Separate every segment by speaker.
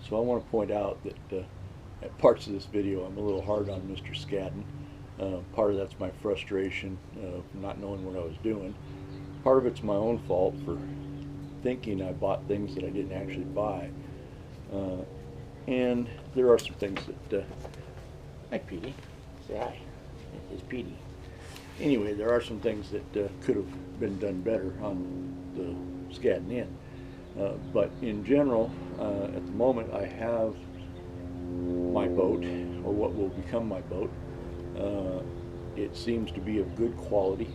Speaker 1: So I want to point out that at parts of this video I'm a little hard on Mr. Scadden. Part of that's my frustration of not knowing what I was doing. Part of it's my own fault for thinking I bought things that I didn't actually buy. And there are some things that... hi, Petey. Say hi. It's Petey. Anyway, there are some things that could have been done better on the Scadden Inn. But in general, at the moment, I have my boat, or what will become my boat. It seems to be of good quality.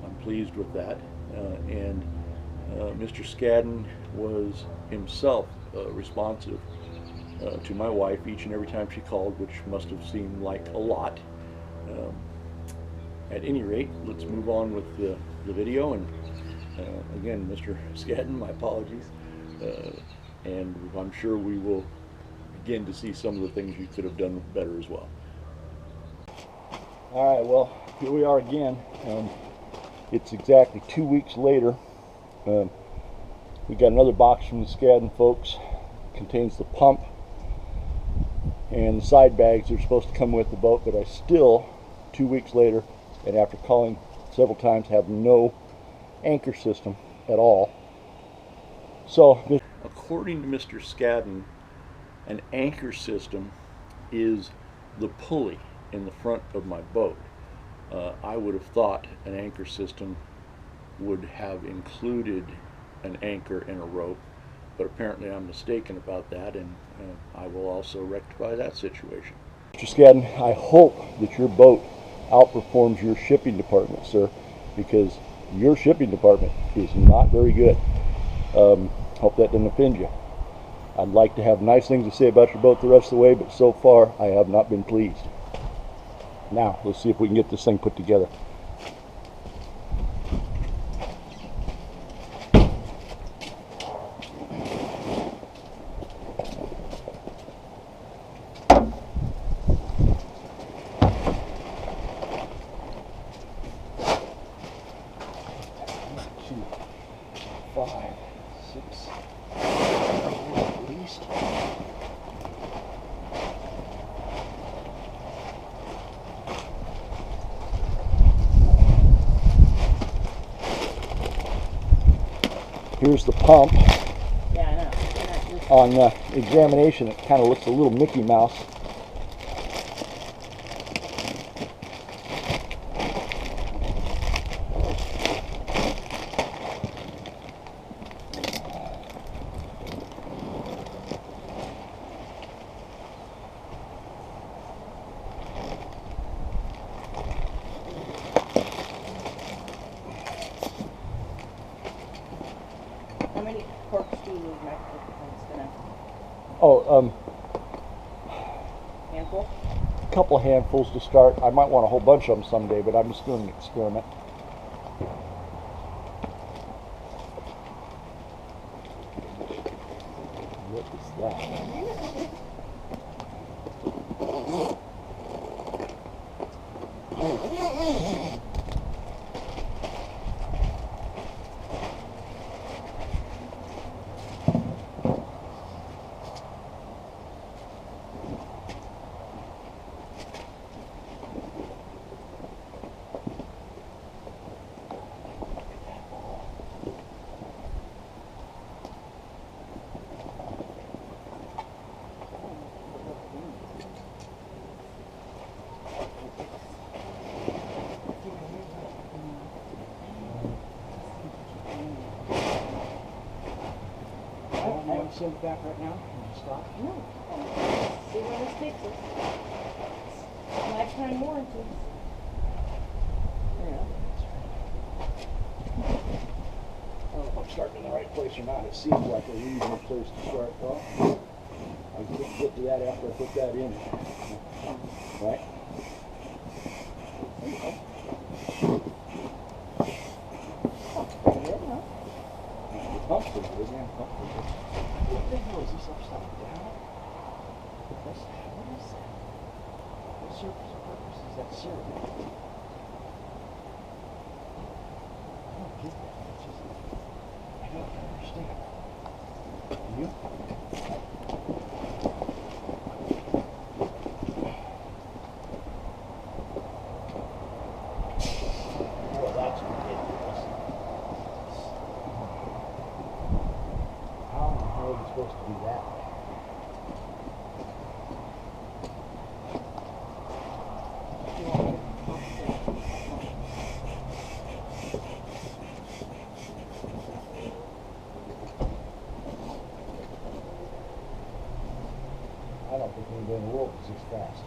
Speaker 1: I'm pleased with that. And Mr. Scadden was himself responsive to my wife each and every time she called, which must have seemed like a lot. At any rate, let's move on with the video. And again, Mr. Scadden, my apologies. And I'm sure we will begin to see some of the things you could have done better as well. All right, well, here we are again. It's exactly 2 weeks later. We got another box from the Scadden folks. It contains the pump and the side bags that are supposed to come with the boat, but I still, 2 weeks later, and after calling several times, have no anchor system at all. So, according to Mr. Scadden, an anchor system is the pulley in the front of my boat. I would have thought an anchor system would have included an anchor and a rope, but apparently I'm mistaken about that, and I will also rectify that situation. Mr. Scadden, I hope that your boat outperforms your shipping department, sir, because your shipping department is not very good. Hope that doesn't offend you. I'd like to have nice things to say about your boat the rest of the way, but so far I have not been pleased. Now, let's see if we can get this thing put together. Here's the pump.
Speaker 2: Yeah, I know.
Speaker 1: On examination, it kind of looks a little Mickey Mouse.
Speaker 2: How many corks do you need, Mike? Handful?
Speaker 1: A couple handfuls to start. I might want a whole bunch of them someday, but I'm just doing an experiment. What is that?
Speaker 2: Send it back right now? Stop? No. See where this takes us. Lifetime warranty. Yeah.
Speaker 1: I don't know if I'm starting in the right place or not. It seems like a reasonable place to start. Well, I can get to that after I put that in. Right? There you go. The pump's pretty good, man. What the hell is this upside down? What is that? What purpose is that serve? I don't get that. It's just, I don't understand. You?
Speaker 2: maybe supposed to do that. I don't think anybody in the world is this fast.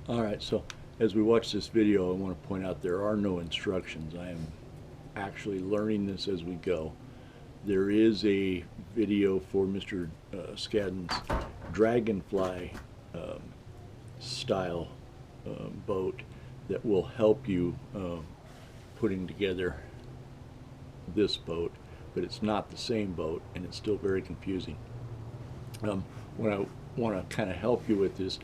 Speaker 1: All right, so as we watch this video, I want to point out there are no instructions. I am actually learning this as we go. There is a video for Mr. Skadden's Dragonfly style boat that will help you putting together this boat, but it's not the same boat and it's still very confusing. What I want to kind of help you with this,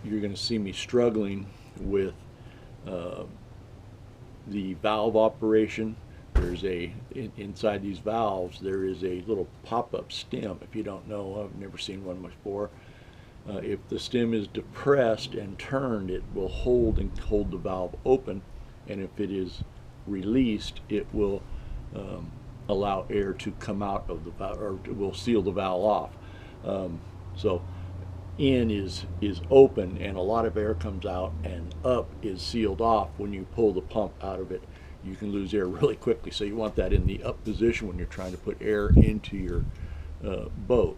Speaker 1: you're going to see me struggling with the valve operation. There's inside these valves there is a little pop-up stem. If you don't know, I've never seen one before. If the stem is depressed and turned, it will hold the valve open, and if it is released, it will allow air to come out of the valve, or it will seal the valve off. So in is open and a lot of air comes out, and up is sealed off. When you pull the pump out of it, you can lose air really quickly, so you want that in the up position when you're trying to put air into your boat.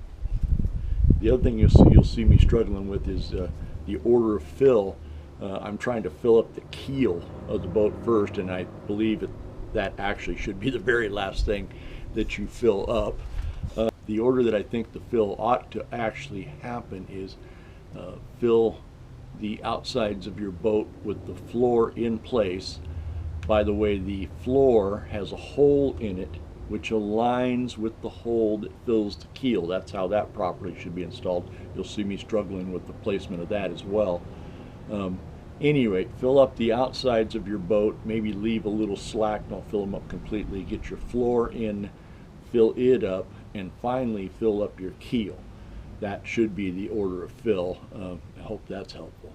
Speaker 1: The other thing you'll see me struggling with is the order of fill. I'm trying to fill up the keel of the boat first, and I believe that actually should be the very last thing that you fill up. The order that I think the fill ought to actually happen is fill the outsides of your boat with the floor in place. By the way, the floor has a hole in it which aligns with the hole that fills the keel. That's how that properly should be installed. You'll see me struggling with the placement of that as well. Anyway, fill up the outsides of your boat, maybe leave a little slack, don't fill them up completely. Get your floor in, fill it up, and finally fill up your keel. That should be the order of fill. I hope that's helpful.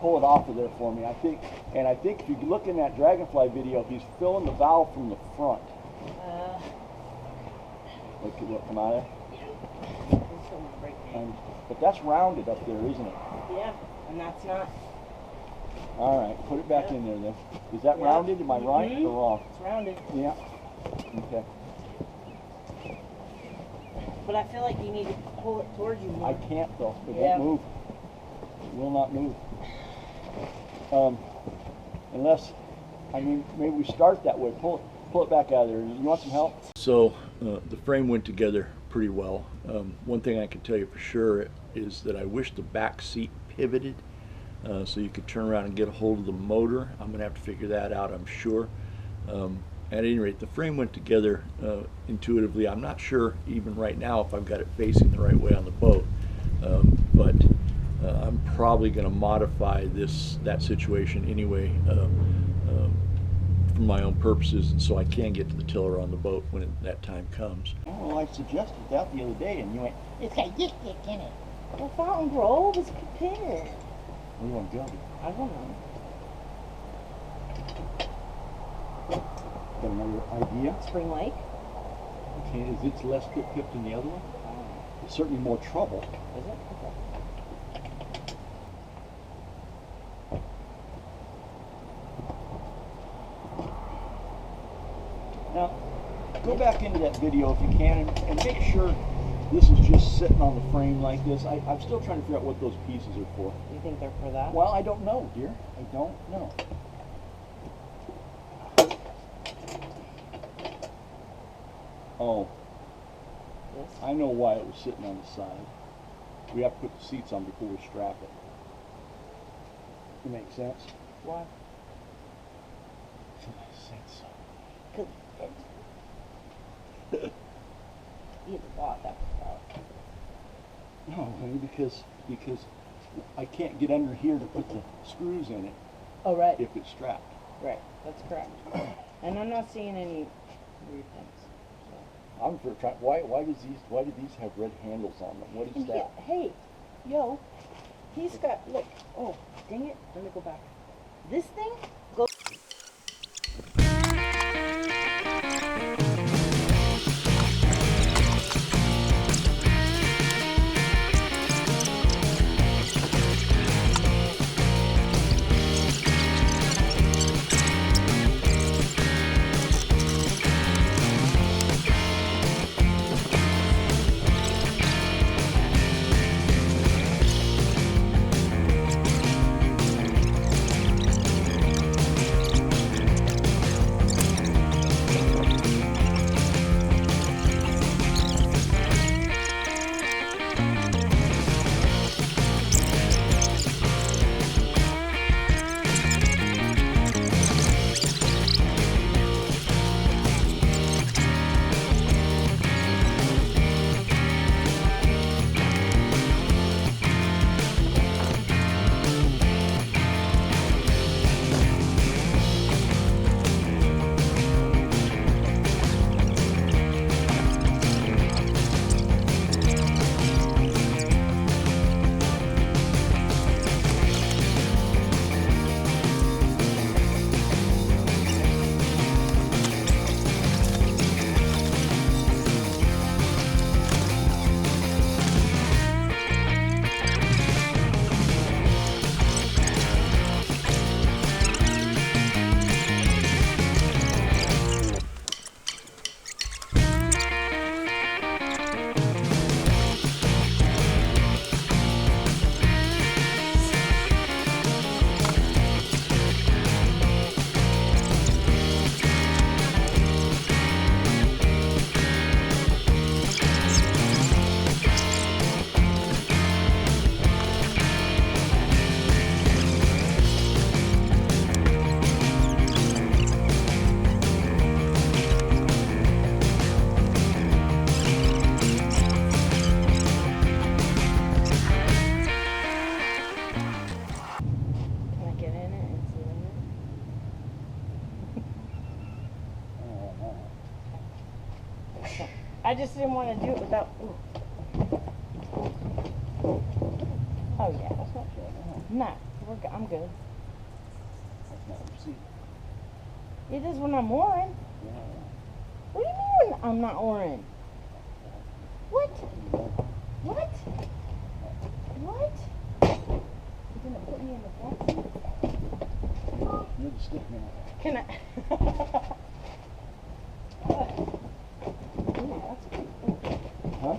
Speaker 1: Pull it off of there for me. I think if you look in that Dragonfly video, he's filling the valve from the front. Look, will it come out of there? But that's rounded up there, isn't it?
Speaker 2: Yeah, and that's not.
Speaker 1: All right, put it back in there then. Is that rounded? Am I right or wrong?
Speaker 2: It's rounded.
Speaker 1: Yeah. Okay.
Speaker 2: But I feel like you need to pull it towards you more.
Speaker 1: I can't though. It
Speaker 2: Yeah.
Speaker 1: won't move. It will not move. Unless, I mean, maybe we start that way. Pull it back out of there. You want some help? So the frame went together pretty well. One thing I can tell you for sure is that I wish the back seat pivoted so you could turn around and get a hold of the motor. I'm going to have to figure that out, I'm sure. At any rate, the frame went together intuitively. I'm not sure even right now if I've got it facing the right way on the boat, but I'm probably going to modify that situation anyway. for my own purposes, and so I can get to the tiller on the boat when that time comes.
Speaker 3: Well, I suggested that the other day, and you went, "It's got dick in it."
Speaker 2: Well, Fountain Grove is Contender.
Speaker 3: Where do you want to go?
Speaker 2: I don't know.
Speaker 3: Got another idea?
Speaker 2: Spring Lake?
Speaker 3: Okay, is it less pip than the other one? It's certainly more trouble.
Speaker 2: Is it? Okay.
Speaker 3: Now, go back into that video if you can, and make sure this is just sitting on the frame like this. I'm still trying to figure out what those pieces are for.
Speaker 2: You think they're for that?
Speaker 3: Well, I don't know, dear. I don't know. Oh,
Speaker 2: Yes.
Speaker 3: I know why it was sitting on the side. We have to put the seats on before we strap it. It makes sense?
Speaker 2: Why?
Speaker 3: It makes sense.
Speaker 2: Because either bought that was
Speaker 3: No, honey, because I can't get under here to put the screws in it
Speaker 2: Oh, right.
Speaker 3: if it's strapped.
Speaker 2: Right. That's correct. And I'm not seeing any weird things.
Speaker 3: I'm for trying. Why do these have red handles on them? What is
Speaker 2: And
Speaker 3: that?
Speaker 2: hey, yo, he's got, look, oh, dang it, let me go back. This thing goes. Can I get in it and see in it? I just didn't want to do it without. Ooh. Oh yeah,
Speaker 3: That's not sure.
Speaker 2: nah, I'm good.
Speaker 3: That's not what you see.
Speaker 2: It is when I'm wearing.
Speaker 3: Yeah.
Speaker 2: What do you mean I'm not wearing? What? What? What? You're gonna put me in the front seat?
Speaker 3: You're the stick man.
Speaker 2: Can I? Ooh, that's good.
Speaker 3: Huh?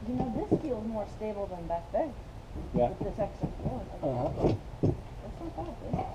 Speaker 2: You know, this feels more stable than back there.
Speaker 3: Yeah.
Speaker 2: With this extra floor.
Speaker 3: Uh-huh.
Speaker 2: That's not bad, dude.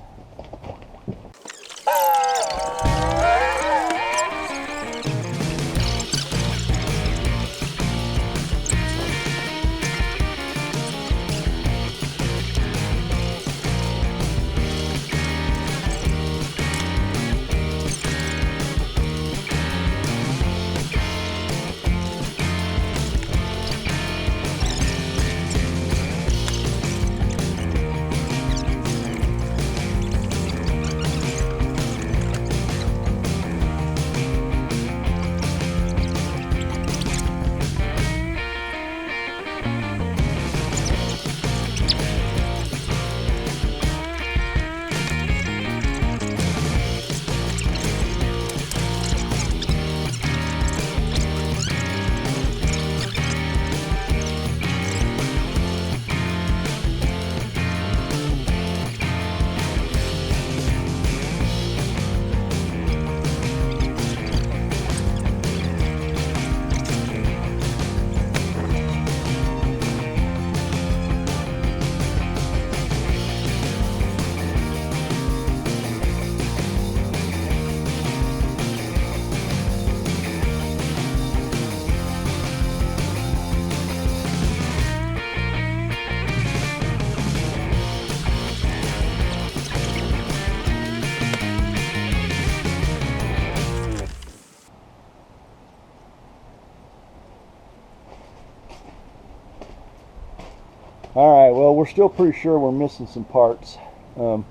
Speaker 1: All right, well, we're still pretty sure we're missing some parts. The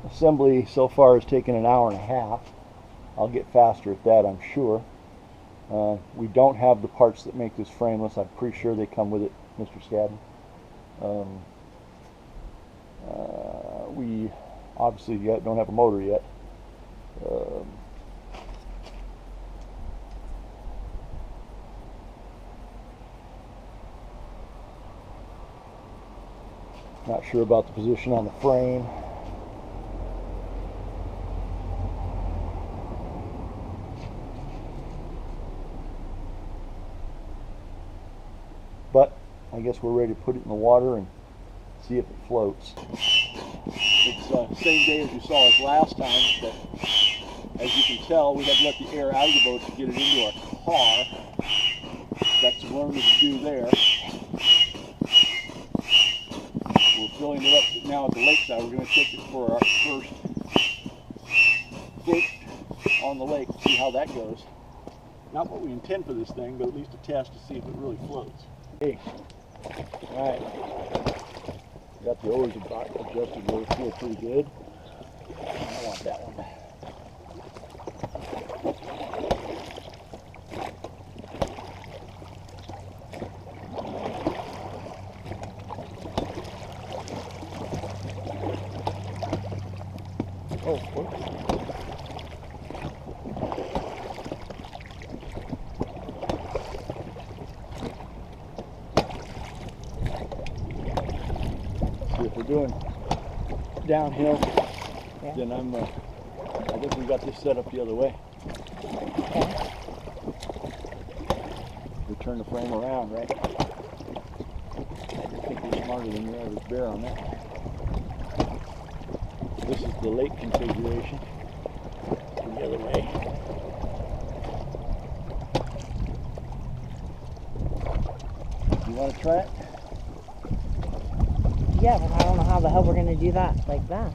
Speaker 1: assembly so far has taken an hour and a half. I'll get faster at that, I'm sure. We don't have the parts that make this frameless. I'm pretty sure they come with it, Mr. Skadden. We obviously don't have a motor yet. Not sure about the position on the frame. But I guess we're ready to put it in the water and see if it floats.
Speaker 3: It's the same day as you saw us last time, but as you can tell, we had to let the air out of the boat to get it into our car. Got some learning to do there. We're filling it up now at the lakeside. We're going to take it for our first float on the lake, see how that goes. Not what we intend for this thing, but at least a test to see if it really floats.
Speaker 1: Hey, all right. Got the oars adjusted where they feel pretty good. I want that one. Oh, whoops. If we're doing downhill, then I think we got this set up the other way.
Speaker 2: Okay.
Speaker 1: We turn the frame around, right? I think you're smarter than your average bear on that. This is the lake configuration. The other way. You want to try it?
Speaker 2: Yeah, but I don't know how the hell we're gonna do that like that.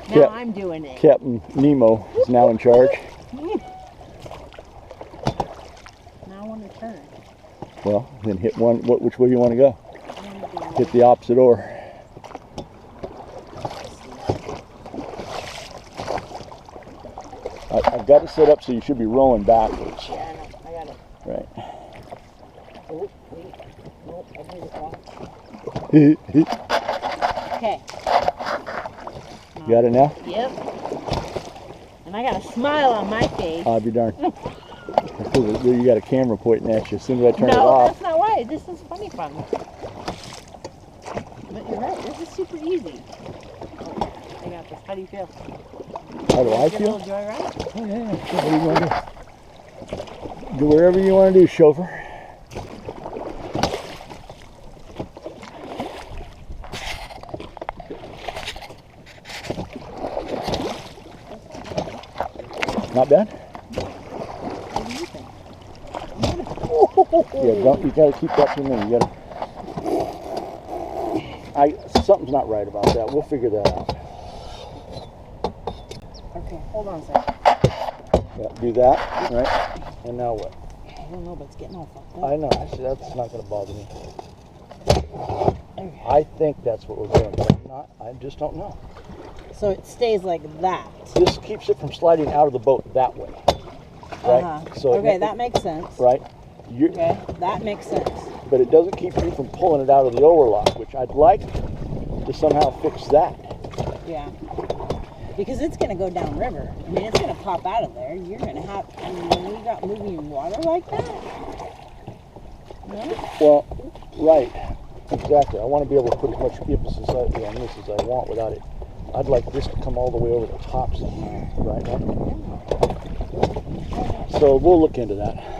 Speaker 2: Now I'm doing it.
Speaker 1: Captain Nemo is now in charge.
Speaker 2: Now I want to turn.
Speaker 1: Well, then hit one. Which way you want to go? Hit the opposite oar. I've got it set up so you should be rowing backwards.
Speaker 2: Yeah, I know. I got it.
Speaker 1: Right.
Speaker 2: Oh, wait. Nope, I did it wrong.
Speaker 1: You
Speaker 2: Okay.
Speaker 1: got it now?
Speaker 2: Yep. And I got a smile on my face.
Speaker 1: I'll be darned. You got a camera pointing at you as soon as I turn it
Speaker 2: No,
Speaker 1: off.
Speaker 2: that's not why. This is funny fun. But you're right. This is super easy. I got this. How do you feel?
Speaker 1: How do I
Speaker 2: Get a
Speaker 1: feel?
Speaker 2: little joyride?
Speaker 1: Oh, yeah. What do you want to do? Do whatever you want to do, chauffeur. Not bad?
Speaker 2: What do you think?
Speaker 1: Yeah, you gotta keep that to me. You gotta. Something's not right about that. We'll figure that out.
Speaker 2: Okay, hold on a second.
Speaker 1: Yeah, do that, right? And now what?
Speaker 2: I don't know, but it's getting all fucked up.
Speaker 1: I know. Actually, that's not gonna bother me.
Speaker 2: Okay.
Speaker 1: I think that's what we're doing, but I'm not. I just don't know.
Speaker 2: So it stays like that.
Speaker 1: This keeps it from sliding out of the boat that way, right? So
Speaker 2: okay, that makes sense.
Speaker 1: right.
Speaker 2: Okay, that makes sense.
Speaker 1: But it doesn't keep you from pulling it out of the overlock, which I'd like to somehow fix that.
Speaker 2: Yeah. Because it's going to go downriver. I mean, it's going to pop out of there. You're going to have, I mean, when you got moving water like that. No?
Speaker 1: Well, right. Exactly. I want to be able to put as much emphasis on this as I want without it. I'd like this to come all the way over the top somehow, right? So we'll look into that.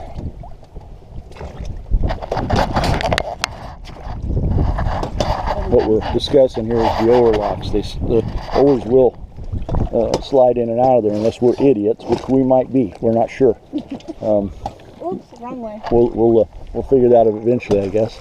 Speaker 1: What we're discussing here is the overlocks. The oars will slide in and out of there unless we're idiots, which we might be. We're not sure.
Speaker 2: Oops, wrong way.
Speaker 1: We'll figure that out eventually, I guess.